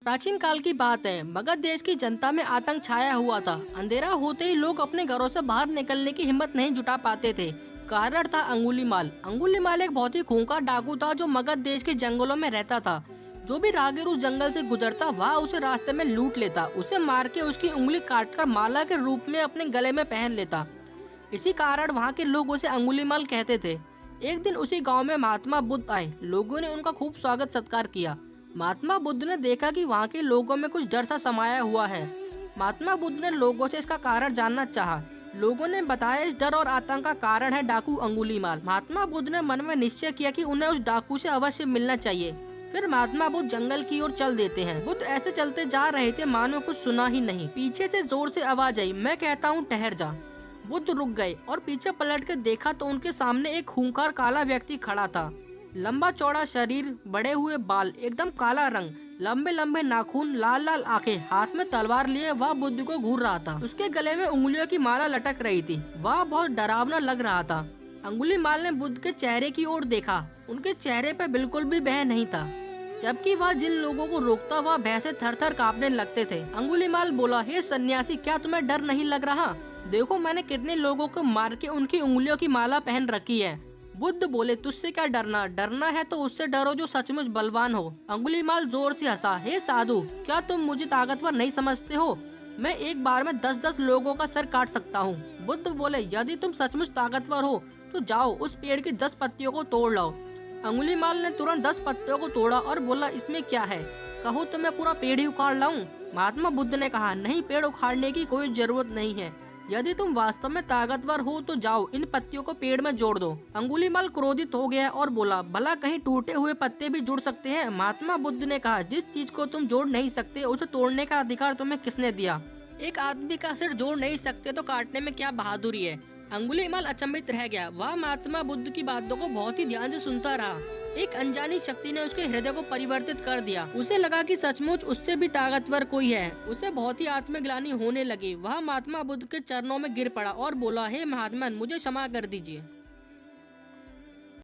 प्राचीन काल की बात है। मगध देश की जनता में आतंक छाया हुआ था। अंधेरा होते ही लोग अपने घरों से बाहर निकलने की हिम्मत नहीं जुटा पाते थे। कारण था अंगुलीमाल। अंगुलीमाल एक बहुत ही खूंखार डाकू था जो मगध देश के जंगलों में रहता था। जो भी राहगीर उस जंगल से गुजरता वह उसे रास्ते में लूट लेता, उसे मार के उसकी उंगली काटकर माला के रूप में अपने गले में पहन लेता। इसी कारण वहाँ के लोग उसे अंगुलीमाल कहते थे। एक दिन उसी गांव में महात्मा बुद्ध आए। लोगों ने उनका खूब स्वागत सत्कार किया। महात्मा बुद्ध ने देखा कि वहाँ के लोगों में कुछ डर सा समाया हुआ है। महात्मा बुद्ध ने लोगों से इसका कारण जानना चाहा। लोगों ने बताया इस डर और आतंक का कारण है डाकू अंगुलीमाल। महात्मा बुद्ध ने मन में निश्चय किया कि उन्हें उस डाकू से अवश्य मिलना चाहिए। फिर महात्मा बुद्ध जंगल की ओर चल देते हैं। बुद्ध ऐसे चलते जा रहे थे मानो कुछ सुना ही नहीं। पीछे से जोर से आवाज आई, मैं कहता हूँ ठहर जा। बुद्ध रुक गए और पीछे पलट कर देखा तो उनके सामने एक खूंखार काला व्यक्ति खड़ा था। लंबा चौड़ा शरीर, बड़े हुए बाल, एकदम काला रंग, लंबे लंबे नाखून, लाल लाल आंखें, हाथ में तलवार लिए वह बुद्ध को घूर रहा था। उसके गले में उंगलियों की माला लटक रही थी। वह बहुत डरावना लग रहा था। अंगुलीमाल ने बुद्ध के चेहरे की ओर देखा। उनके चेहरे पे बिल्कुल भी भय नहीं था, जबकि वह जिन लोगों को रोकता वह भय से थर थर कांपने लगते थे। अंगुलीमाल बोला, हे सन्यासी, क्या तुम्हें डर नहीं लग रहा? देखो मैंने कितने लोगों को मार के उनकी उंगलियों की माला पहन रखी है। बुद्ध बोले, तुझसे क्या डरना? डरना है तो उससे डरो जो सचमुच बलवान हो। अंगुलीमाल जोर से हंसा, हे साधु, क्या तुम मुझे ताकतवर नहीं समझते हो? मैं एक बार में 10-10 लोगों का सर काट सकता हूँ। बुद्ध बोले, यदि तुम सचमुच ताकतवर हो तो जाओ उस पेड़ की 10 पत्तियों को तोड़ लाओ। अंगुलीमाल ने तुरंत 10 पत्तियों को तोड़ा और बोला, इसमें क्या है? कहो तो मैं पूरा पेड़ ही उखाड़ लाऊं? महात्मा बुद्ध ने कहा, नहीं, पेड़ उखाड़ने की कोई जरूरत नहीं है। यदि तुम वास्तव में ताकतवर हो तो जाओ इन पत्तियों को पेड़ में जोड़ दो। अंगुलीमाल क्रोधित हो गया और बोला, भला कहीं टूटे हुए पत्ते भी जुड़ सकते हैं? महात्मा बुद्ध ने कहा, जिस चीज को तुम जोड़ नहीं सकते उसे तोड़ने का अधिकार तुम्हें किसने दिया? एक आदमी का सिर जोड़ नहीं सकते तो काटने में क्या बहादुरी है? अंगुलीमाल अचंभित रह गया। वह महात्मा बुद्ध की बातों को बहुत ही ध्यान से सुनता रहा। एक अनजानी शक्ति ने उसके हृदय को परिवर्तित कर दिया। उसे लगा कि सचमुच उससे भी ताकतवर कोई है। उसे बहुत ही आत्मग्लानि होने लगी। वह महात्मा बुद्ध के चरणों में गिर पड़ा और बोला, हे महात्मा, मुझे क्षमा कर दीजिए।